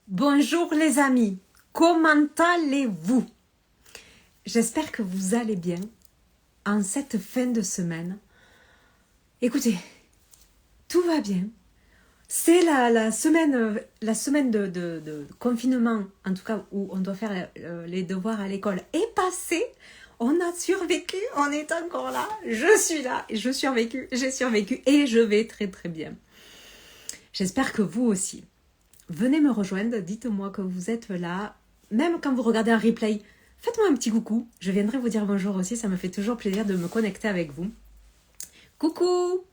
Bonjour les amis, comment allez-vous? J'espère que vous allez bien en cette fin de semaine. Écoutez, tout va bien. C'est la semaine de confinement, en tout cas où on doit faire les devoirs à l'école, est passée. On a survécu, on est encore là. Je suis là, j'ai survécu et je vais très très bien. J'espère que vous aussi. Venez me rejoindre, dites-moi que vous êtes là, même quand vous regardez un replay, faites-moi un petit coucou, je viendrai vous dire bonjour aussi, ça me fait toujours plaisir de me connecter avec vous. Coucou!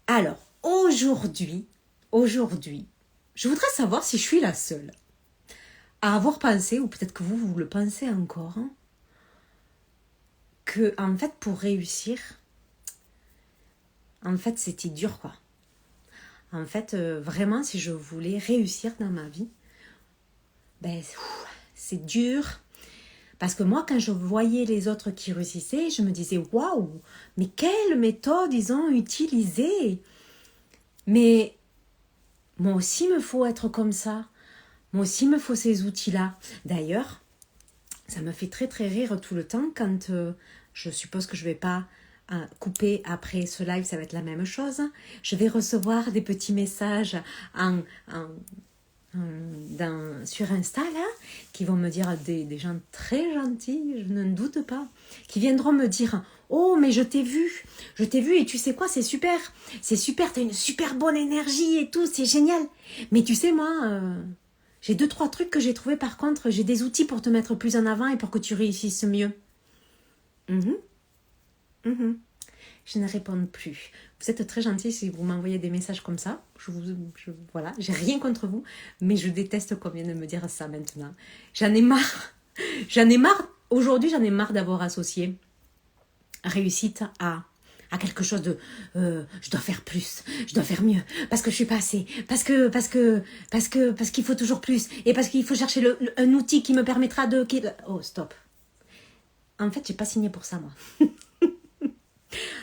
Alors, aujourd'hui, je voudrais savoir si je suis la seule à avoir pensé, ou peut-être que vous le pensez encore, que en fait pour réussir, en fait c'était dur quoi. En fait, vraiment si je voulais réussir dans ma vie, c'est dur. Parce que moi, quand je voyais les autres qui réussissaient, je me disais, waouh, mais quelle méthode ils ont utilisée. Mais moi aussi, il me faut être comme ça. Moi aussi, il me faut ces outils-là. D'ailleurs, ça me fait très très rire tout le temps quand je suppose que je ne vais pas couper après ce live, ça va être la même chose. Je vais recevoir des petits messages sur Insta là, qui vont me dire des gens très gentils, je ne doute pas, qui viendront me dire oh mais je t'ai vu et tu sais quoi, c'est super, t'as une super bonne énergie et tout, c'est génial, mais tu sais moi j'ai 2-3 trucs que j'ai trouvé, par contre j'ai des outils pour te mettre plus en avant et pour que tu réussisses mieux. Je ne réponds plus. Vous êtes très gentil si vous m'envoyez des messages comme ça. Voilà, j'ai rien contre vous, mais je déteste qu'on vienne de me dire ça maintenant. J'en ai marre. Aujourd'hui, j'en ai marre d'avoir associé réussite à quelque chose de je dois faire plus, je dois faire mieux, parce que je suis pas assez, parce qu'il faut toujours plus, et parce qu'il faut chercher un outil qui me permettra de... Oh, stop. En fait, j'ai pas signé pour ça, moi.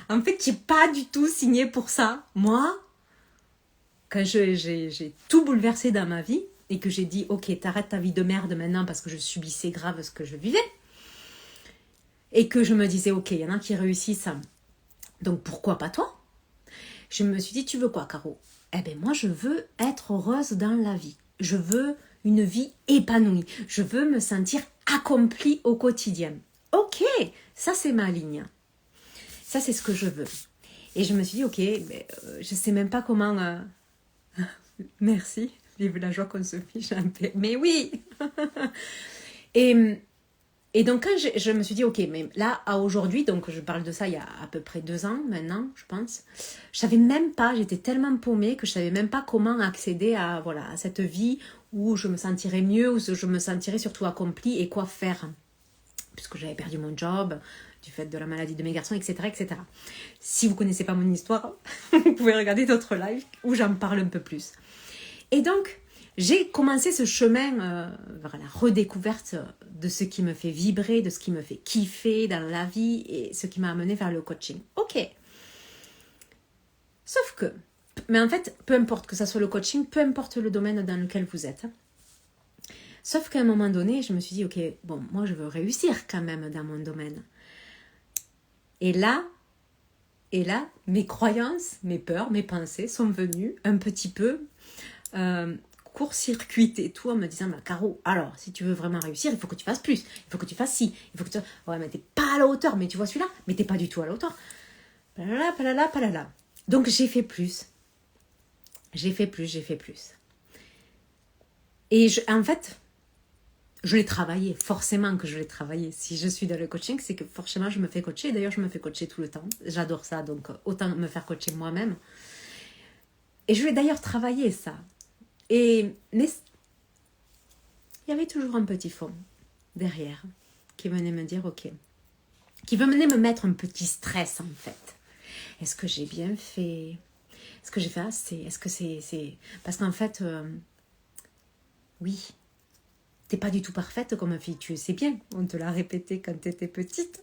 En fait, j'ai pas du tout signé pour ça. Moi, quand j'ai tout bouleversé dans ma vie et que j'ai dit, ok, t'arrêtes ta vie de merde maintenant parce que je subissais grave ce que je vivais, et que je me disais, ok, il y en a qui réussissent, donc pourquoi pas toi? Je me suis dit, tu veux quoi, Caro? Eh bien, moi, je veux être heureuse dans la vie. Je veux une vie épanouie. Je veux me sentir accomplie au quotidien. Ok, ça c'est ma ligne. Ça, c'est ce que je veux. Et je me suis dit, ok, mais, je sais même pas comment... Merci, vive la joie qu'on se fiche un peu. Mais oui. et donc, quand je me suis dit, ok, mais là, à aujourd'hui, donc je parle de ça il y a à peu près 2 ans maintenant, je pense, je savais même pas, j'étais tellement paumée que je savais même pas comment accéder à cette vie où je me sentirais mieux, où je me sentirais surtout accomplie et quoi faire. Puisque j'avais perdu mon job, du fait de la maladie de mes garçons, etc. etc. Si vous ne connaissez pas mon histoire, vous pouvez regarder d'autres lives où j'en parle un peu plus. Et donc, j'ai commencé ce chemin vers la redécouverte de ce qui me fait vibrer, de ce qui me fait kiffer dans la vie et ce qui m'a amené vers le coaching. Ok. Sauf que, mais en fait, peu importe que ça soit le coaching, peu importe le domaine dans lequel vous êtes. Sauf qu'à un moment donné, je me suis dit, ok, bon, moi je veux réussir quand même dans mon domaine. Et là, mes croyances, mes peurs, mes pensées sont venues un petit peu court-circuiter tout en me disant, bah, Caro, alors, si tu veux vraiment réussir, il faut que tu fasses plus, il faut que tu fasses ci, il faut que tu... Ouais, mais t'es pas à la hauteur, mais tu vois celui-là, mais t'es pas du tout à la hauteur. Palala, palala, palala. Donc j'ai fait plus. J'ai fait plus. Et en fait... je l'ai travaillé, forcément que je l'ai travaillé. Si je suis dans le coaching, c'est que forcément je me fais coacher. D'ailleurs, je me fais coacher tout le temps. J'adore ça, donc autant me faire coacher moi-même. Et je l'ai d'ailleurs travaillé ça. Mais il y avait toujours un petit fond derrière qui venait me dire, ok, qui venait me mettre un petit stress en fait. Est-ce que j'ai bien fait? Est-ce que j'ai fait assez? Est-ce que c'est... Parce qu'en fait, oui, t'es pas du tout parfaite comme fille, tu sais bien. On te l'a répété quand t'étais petite.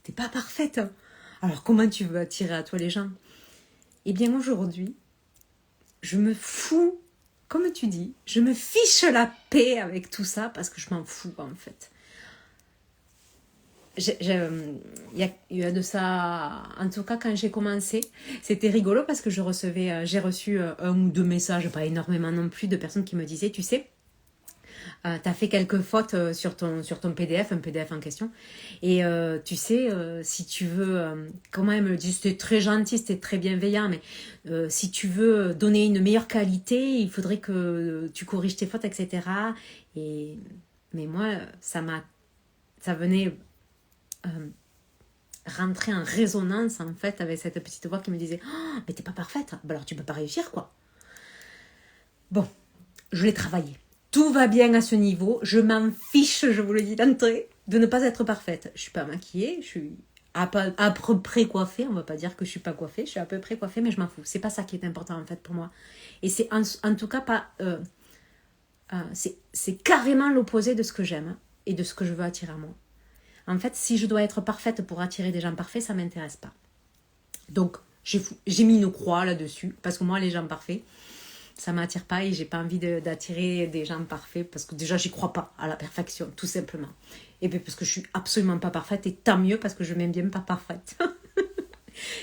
T'es pas parfaite. Alors comment tu veux attirer à toi les gens? Eh bien aujourd'hui, je me fous comme tu dis, je me fiche la paix avec tout ça parce que je m'en fous en fait. Il y a de ça, en tout cas quand j'ai commencé, c'était rigolo parce que j'ai reçu un ou deux messages, pas énormément non plus, de personnes qui me disaient, tu sais, t'as fait quelques fautes sur ton PDF, un PDF en question, et tu sais, si tu veux, comment elle me le dit, c'était très gentil, c'était très bienveillant, mais si tu veux donner une meilleure qualité, il faudrait que tu corriges tes fautes, etc. Mais moi, ça venait rentrer en résonance en fait avec cette petite voix qui me disait oh, mais t'es pas parfaite, bah alors tu peux pas réussir quoi. Bon, je l'ai travaillé, tout va bien à ce niveau, je m'en fiche, je vous le dis d'entrée, de ne pas être parfaite. Je suis pas maquillée, je suis à peu près coiffée, on va pas dire que je suis pas coiffée, je suis à peu près coiffée, mais je m'en fous, c'est pas ça qui est important en fait pour moi, et c'est en tout cas pas c'est carrément l'opposé de ce que j'aime et de ce que je veux attirer à moi. En fait, si je dois être parfaite pour attirer des gens parfaits, ça ne m'intéresse pas. Donc, j'ai mis une croix là-dessus, parce que moi, les gens parfaits, ça ne m'attire pas et j'ai pas envie d'attirer des gens parfaits, parce que déjà, j'y crois pas à la perfection, tout simplement. Et puis, parce que je suis absolument pas parfaite, et tant mieux, parce que je m'aime bien pas parfaite.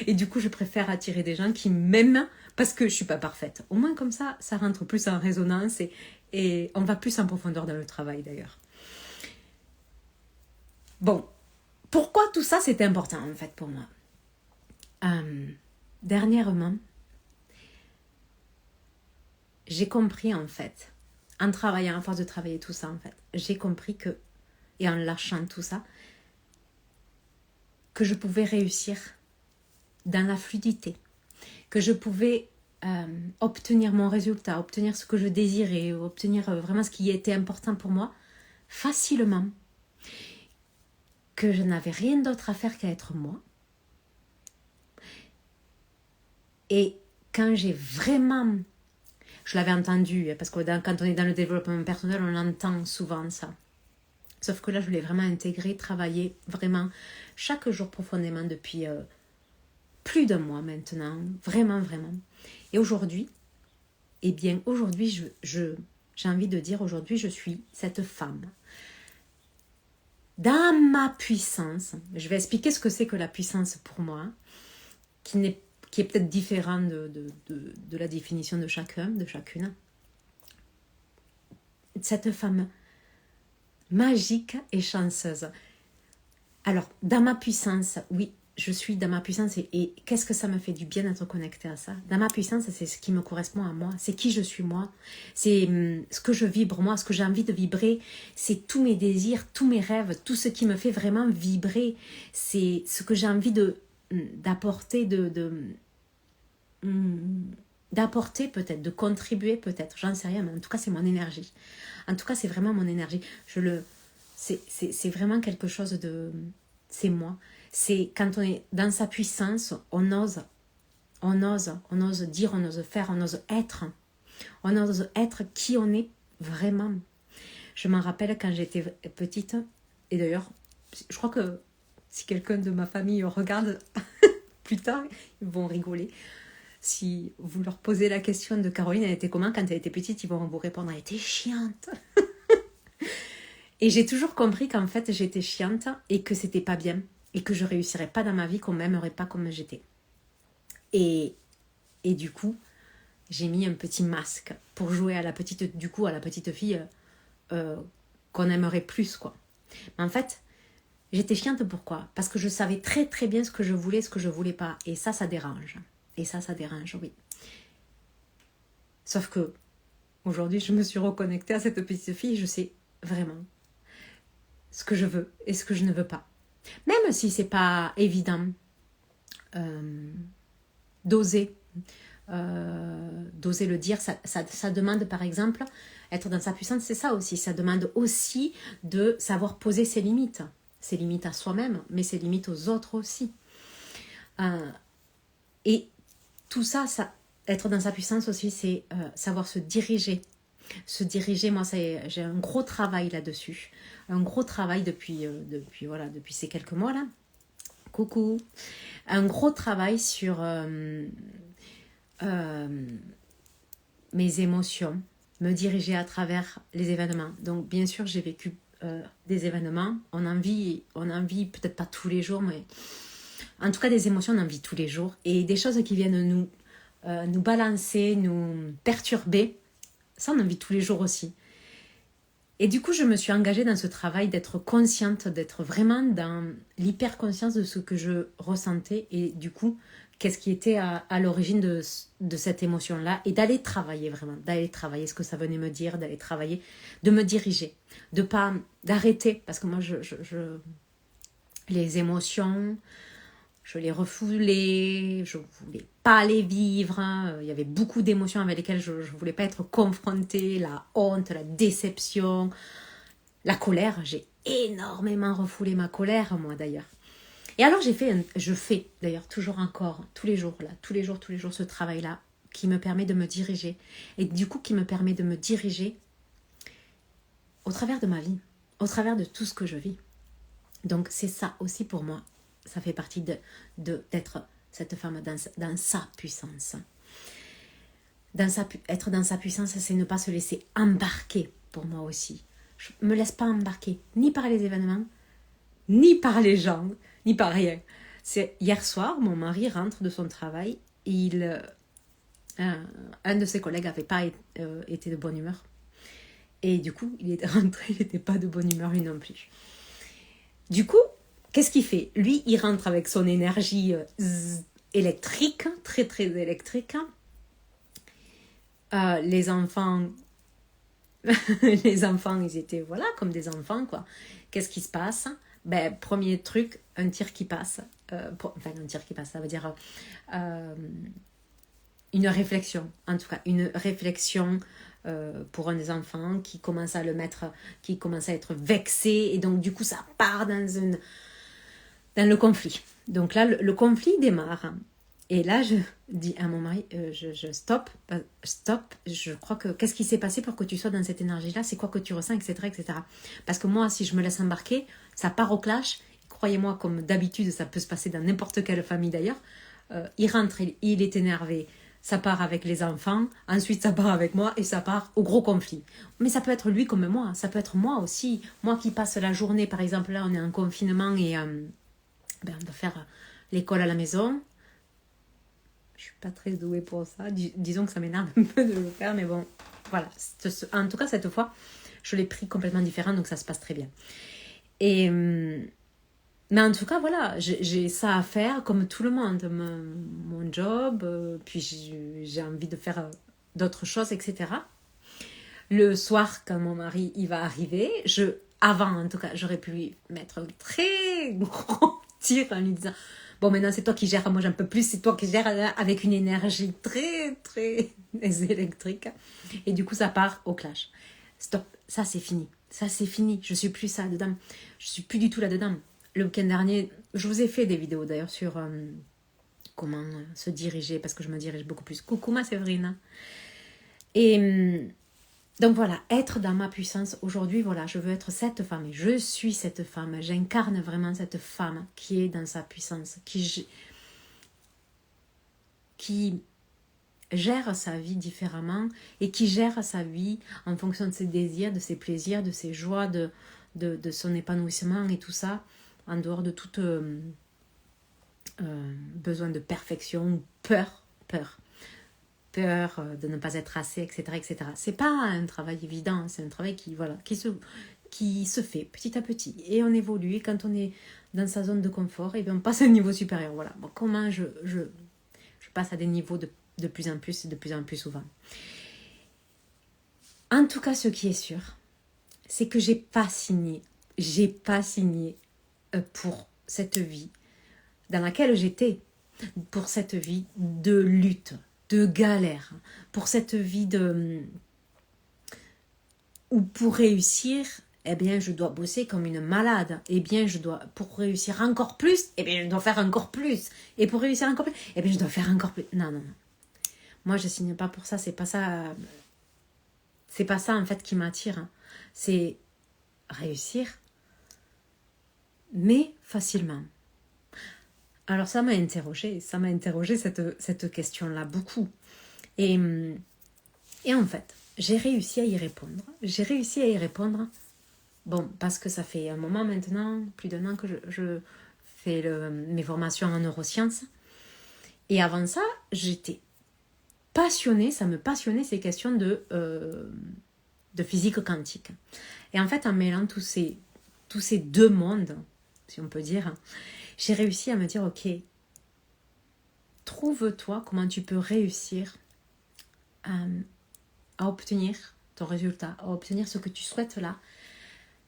Et du coup, je préfère attirer des gens qui m'aiment, parce que je suis pas parfaite. Au moins, comme ça rentre plus en résonance, et on va plus en profondeur dans le travail, d'ailleurs. Bon, pourquoi tout ça c'est important en fait pour moi? Dernièrement, j'ai compris en fait, en travaillant, à force de travailler tout ça en fait, j'ai compris que, et en lâchant tout ça, que je pouvais réussir dans la fluidité, que je pouvais obtenir mon résultat, obtenir ce que je désirais, obtenir vraiment ce qui était important pour moi facilement, que je n'avais rien d'autre à faire qu'à être moi. Et quand j'ai vraiment, je l'avais entendu, parce que quand on est dans le développement personnel, on entend souvent ça. Sauf que là, je l'ai vraiment intégré, travaillé vraiment chaque jour profondément depuis plus d'un mois maintenant, vraiment, vraiment. Et aujourd'hui, eh bien, aujourd'hui, j'ai envie de dire, aujourd'hui, je suis cette femme. Dans ma puissance, je vais expliquer ce que c'est que la puissance pour moi, qui est peut-être différent de la définition de chacun, de chacune. Cette femme magique et chanceuse. Alors, dans ma puissance, oui, je suis dans ma puissance et qu'est-ce que ça me fait du bien d'être connectée à ça? Dans ma puissance, c'est ce qui me correspond à moi, c'est qui je suis moi, c'est ce que je vibre moi, ce que j'ai envie de vibrer, c'est tous mes désirs, tous mes rêves, tout ce qui me fait vraiment vibrer, c'est ce que j'ai envie d'apporter, d'apporter peut-être, de contribuer peut-être, j'en sais rien, mais en tout cas c'est mon énergie. En tout cas c'est vraiment mon énergie. C'est vraiment quelque chose de... C'est moi. C'est quand on est dans sa puissance, on ose dire, on ose faire, on ose être. On ose être qui on est vraiment. Je m'en rappelle quand j'étais petite, et d'ailleurs, je crois que si quelqu'un de ma famille regarde plus tard, ils vont rigoler. Si vous leur posez la question de Caroline, elle était comment quand elle était petite, ils vont vous répondre, elle était chiante. Et j'ai toujours compris qu'en fait, j'étais chiante et que c'était pas bien. Et que je réussirais pas dans ma vie, qu'on m'aimerait pas comme j'étais. Et du coup, j'ai mis un petit masque pour jouer à la petite fille qu'on aimerait plus, quoi. Mais en fait, j'étais chiante pourquoi? Parce que je savais très très bien ce que je voulais, ce que je voulais pas. Et ça dérange. Et ça dérange, oui. Sauf que aujourd'hui, je me suis reconnectée à cette petite fille et je sais vraiment ce que je veux et ce que je ne veux pas. Même si c'est pas évident d'oser le dire, ça demande par exemple, être dans sa puissance, c'est ça aussi, ça demande aussi de savoir poser ses limites à soi-même, mais ses limites aux autres aussi. Et tout ça, être dans sa puissance aussi, c'est savoir se diriger. Moi, j'ai un gros travail là-dessus. Un gros travail depuis ces quelques mois-là. Coucou. Un gros travail sur mes émotions. me diriger à travers les événements. Donc bien sûr, j'ai vécu des événements. On en vit peut-être pas tous les jours, mais en tout cas des émotions, on en vit tous les jours. Et des choses qui viennent nous balancer, nous perturber, ça on en vit tous les jours aussi. Et du coup, je me suis engagée dans ce travail d'être consciente, d'être vraiment dans l'hyper-conscience de ce que je ressentais et du coup, qu'est-ce qui était à l'origine de cette émotion-là et d'aller travailler vraiment, d'aller travailler ce que ça venait me dire, d'aller travailler, de me diriger, d'arrêter, parce que moi, les émotions, je les refoulais, je ne voulais pas les vivre. Il y avait beaucoup d'émotions avec lesquelles je ne voulais pas être confrontée. La honte, la déception, la colère. J'ai énormément refoulé ma colère, moi d'ailleurs. Et alors je fais d'ailleurs toujours encore, tous les jours, ce travail-là qui me permet de me diriger. Et du coup, qui me permet de me diriger au travers de ma vie, au travers de tout ce que je vis. Donc c'est ça aussi pour moi. Ça fait partie d'être cette femme dans sa puissance. Être dans sa puissance, c'est ne pas se laisser embarquer pour moi aussi. Je ne me laisse pas embarquer, ni par les événements, ni par les gens, ni par rien. C'est hier soir, mon mari rentre de son travail, un de ses collègues n'avait pas été de bonne humeur. Et du coup, il est rentré, il n'était pas de bonne humeur lui non plus. Du coup, qu'est-ce qu'il fait? Lui, il rentre avec son énergie électrique, très très électrique. Les enfants, ils étaient voilà comme des enfants quoi. Qu'est-ce qui se passe? Ben premier truc, un tir qui passe. Un tir qui passe, ça veut dire une réflexion. En tout cas, une réflexion pour un des enfants qui commence à qui commence à être vexé et donc du coup ça part dans le conflit. Donc là, le conflit démarre. Et là, je dis à mon mari, je stop, je crois que, qu'est-ce qui s'est passé pour que tu sois dans cette énergie-là? C'est quoi que tu ressens, etc., etc. Parce que moi, si je me laisse embarquer, ça part au clash. Croyez-moi, comme d'habitude, ça peut se passer dans n'importe quelle famille d'ailleurs. Il rentre, il est énervé, ça part avec les enfants, ensuite ça part avec moi et ça part au gros conflit. Mais ça peut être lui comme moi, ça peut être moi aussi. Moi qui passe la journée, par exemple, là, on est en confinement et on va faire l'école à la maison. Je suis pas très douée pour ça. Disons que ça m'énerve un peu de le faire, mais bon, voilà. En tout cas, cette fois, je l'ai pris complètement différent, donc ça se passe très bien. Mais en tout cas, voilà, j'ai ça à faire comme tout le monde. Mon job, puis j'ai envie de faire d'autres choses, etc. Le soir, quand mon mari il va arriver, avant en tout cas, j'aurais pu lui mettre un très gros tir en lui disant bon, maintenant c'est toi qui gères, moi j'en peux plus, c'est toi qui gères avec une énergie très très électrique. Et du coup, ça part au clash. Stop, ça c'est fini. Ça c'est fini, je suis plus ça dedans. Je suis plus du tout là-dedans. Le week-end dernier, je vous ai fait des vidéos d'ailleurs sur comment se diriger, parce que je me dirige beaucoup plus. Coucou ma Séverine. Et donc voilà, être dans ma puissance. Aujourd'hui, voilà, je veux être cette femme. Et je suis cette femme. J'incarne vraiment cette femme qui est dans sa puissance. Qui gère sa vie différemment. Et qui gère sa vie en fonction de ses désirs, de ses plaisirs, de ses joies, de son épanouissement et tout ça. En dehors de tout besoin de perfection, peur de ne pas être assez, etc., etc. C'est pas un travail évident, c'est un travail qui se fait petit à petit. Et on évolue, et quand on est dans sa zone de confort, et bien on passe à un niveau supérieur. Voilà. Bon, comment je passe à des niveaux de plus en plus et de plus en plus souvent. En tout cas, ce qui est sûr, c'est que j'ai pas signé pour cette vie dans laquelle j'étais, pour cette vie de lutte, de galère, pour cette vie où pour réussir, eh bien je dois bosser comme une malade, pour réussir encore plus, eh bien je dois faire encore plus, et pour réussir encore plus, eh bien je dois faire encore plus. Non. Moi je signe pas pour ça, c'est pas ça en fait qui m'attire. C'est réussir, mais facilement. Alors ça m'a interrogée cette question-là beaucoup. Et en fait, j'ai réussi à y répondre. J'ai réussi à y répondre. Bon, parce que ça fait un moment maintenant, plus d'un an que je fais mes formations en neurosciences. Et avant ça, j'étais passionnée, ça me passionnait ces questions de physique quantique. Et en fait, en mêlant tous ces deux mondes, si on peut dire, j'ai réussi à me dire, ok, trouve-toi comment tu peux réussir à obtenir ton résultat, à obtenir ce que tu souhaites là,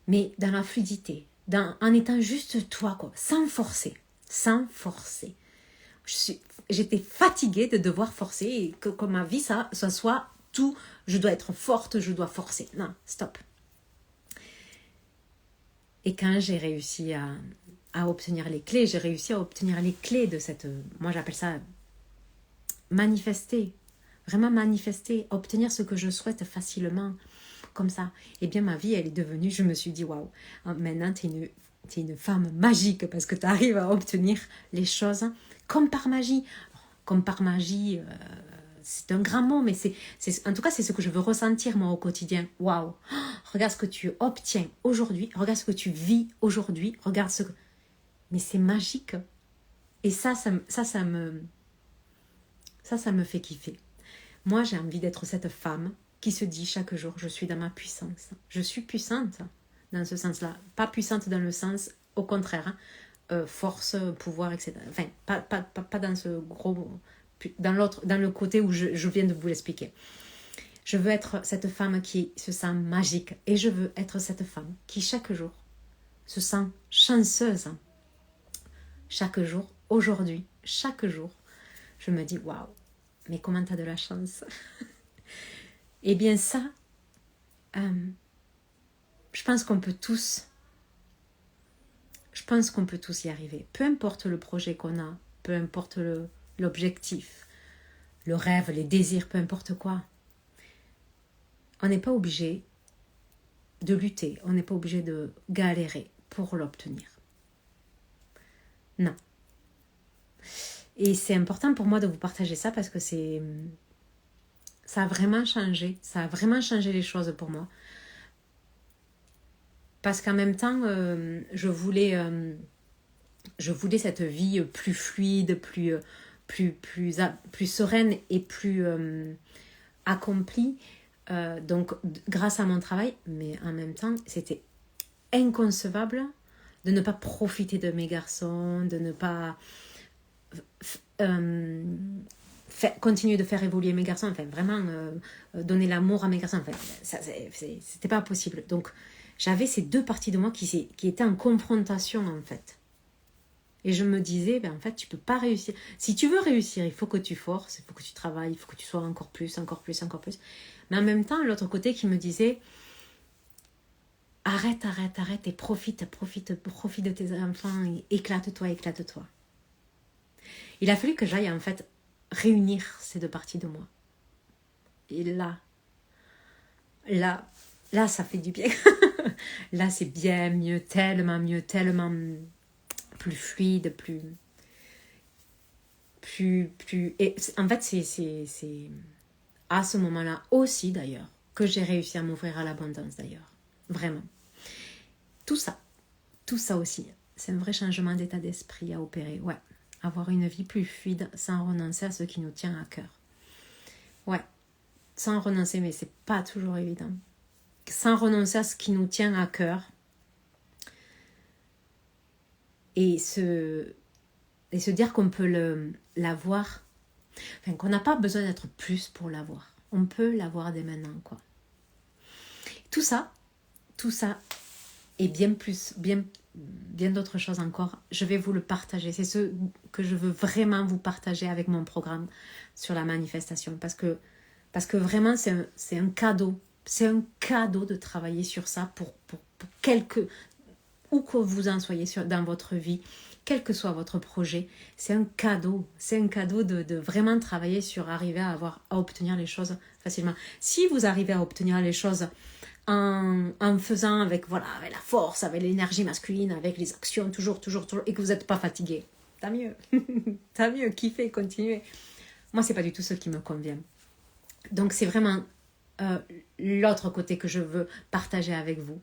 mais dans la fluidité, en étant juste toi, quoi, sans forcer, sans forcer. J'étais fatiguée de devoir forcer et que ma vie, ça soit tout, je dois être forte, je dois forcer. Non, stop. Et quand j'ai réussi à obtenir les clés, j'ai réussi à obtenir les clés de cette, moi j'appelle ça manifester, vraiment manifester, obtenir ce que je souhaite facilement, comme ça. Et bien ma vie, elle est devenue, je me suis dit, waouh, maintenant t'es une femme magique parce que tu arrives à obtenir les choses comme par magie. Comme par magie, c'est un grand mot, mais en tout cas, c'est ce que je veux ressentir moi au quotidien. Waouh, regarde ce que tu obtiens aujourd'hui, regarde ce que tu vis aujourd'hui, regarde ce que... Mais c'est magique. Et ça me fait kiffer. Moi, j'ai envie d'être cette femme qui se dit chaque jour, je suis dans ma puissance. Je suis puissante dans ce sens-là. Pas puissante dans le sens, au contraire, force, pouvoir, etc. Enfin, pas dans ce gros... Dans le côté où je viens de vous l'expliquer. Je veux être cette femme qui se sent magique. Et je veux être cette femme qui, chaque jour, se sent chanceuse. Chaque jour, aujourd'hui, chaque jour, je me dis, waouh, mais comment t'as de la chance. Eh bien ça, je pense qu'on peut tous y arriver. Peu importe le projet qu'on a, peu importe l'objectif, le rêve, les désirs, peu importe quoi. On n'est pas obligé de lutter, on n'est pas obligé de galérer pour l'obtenir. Non. Et c'est important pour moi de vous partager ça parce que ça a vraiment changé les choses pour moi. Parce qu'en même temps, je voulais cette vie plus fluide, plus sereine et plus accomplie. Donc, grâce à mon travail, mais en même temps, c'était inconcevable de ne pas profiter de mes garçons, de ne pas continuer de faire évoluer mes garçons, enfin vraiment donner l'amour à mes garçons, enfin, c'était pas possible. Donc, j'avais ces deux parties de moi qui étaient en confrontation en fait. Et je me disais, en fait, tu peux pas réussir. Si tu veux réussir, il faut que tu forces, il faut que tu travailles, il faut que tu sois encore plus. Mais en même temps, l'autre côté qui me disait, arrête et profite de tes enfants et éclate-toi. Il a fallu que j'aille en fait réunir ces deux parties de moi. Et là, ça fait du bien. Là, c'est bien mieux, tellement plus fluide, plus... Et en fait, c'est à ce moment-là aussi, d'ailleurs, que j'ai réussi à m'ouvrir à l'abondance, d'ailleurs. Vraiment. Tout ça aussi, c'est un vrai changement d'état d'esprit à opérer. Ouais, avoir une vie plus fluide sans renoncer à ce qui nous tient à cœur. Ouais, sans renoncer, mais c'est pas toujours évident. Sans renoncer à ce qui nous tient à cœur. Et se dire qu'on peut l'avoir, enfin qu'on n'a pas besoin d'être plus pour l'avoir. On peut l'avoir dès maintenant, quoi. Tout ça et bien d'autres choses encore, je vais vous le partager. C'est ce que je veux vraiment vous partager avec mon programme sur la manifestation. Parce que vraiment, c'est un cadeau. C'est un cadeau de travailler sur ça pour où que vous en soyez dans votre vie, quel que soit votre projet, c'est un cadeau. C'est un cadeau de vraiment travailler sur arriver à obtenir les choses facilement. Si vous arrivez à obtenir les choses en faisant avec la force, avec l'énergie masculine, avec les actions, toujours, et que vous n'êtes pas fatigué, tant mieux. Tant mieux, kiffez, continuez. Moi, c'est pas du tout ce qui me convient. Donc, c'est vraiment l'autre côté que je veux partager avec vous.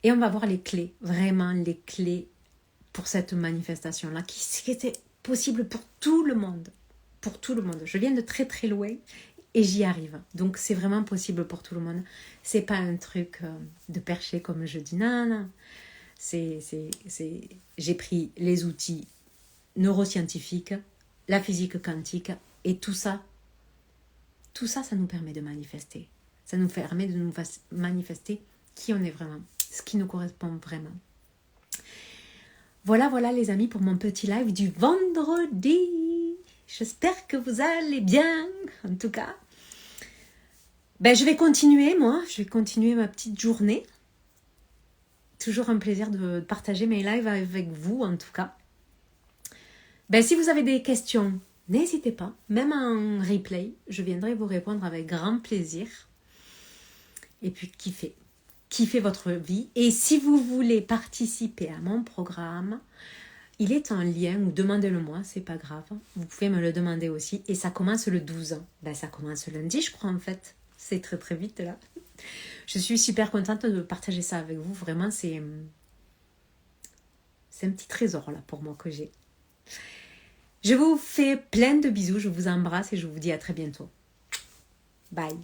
Et on va voir les clés, vraiment les clés pour cette manifestation-là, qui était possible pour tout le monde. Pour tout le monde. Je viens de très très loin et j'y arrive. Donc c'est vraiment possible pour tout le monde. C'est pas un truc de perché comme je dis. Non. J'ai pris les outils neuroscientifiques, la physique quantique et tout ça, ça nous permet de manifester. Ça nous permet de nous manifester qui on est vraiment, ce qui nous correspond vraiment. Voilà les amis pour mon petit live du vendredi. J'espère que vous allez bien, en tout cas. Je vais continuer ma petite journée. Toujours un plaisir de partager mes lives avec vous, en tout cas. Si vous avez des questions, n'hésitez pas. Même en replay, je viendrai vous répondre avec grand plaisir. Et puis, kiffez votre vie. Et si vous voulez participer à mon programme, il est en lien, ou demandez-le-moi, c'est pas grave. Vous pouvez me le demander aussi. Et ça commence le 12. Ça commence lundi, je crois, en fait. C'est très très vite là. Je suis super contente de partager ça avec vous. Vraiment, c'est un petit trésor là pour moi que j'ai. Je vous fais plein de bisous, je vous embrasse et je vous dis à très bientôt. Bye.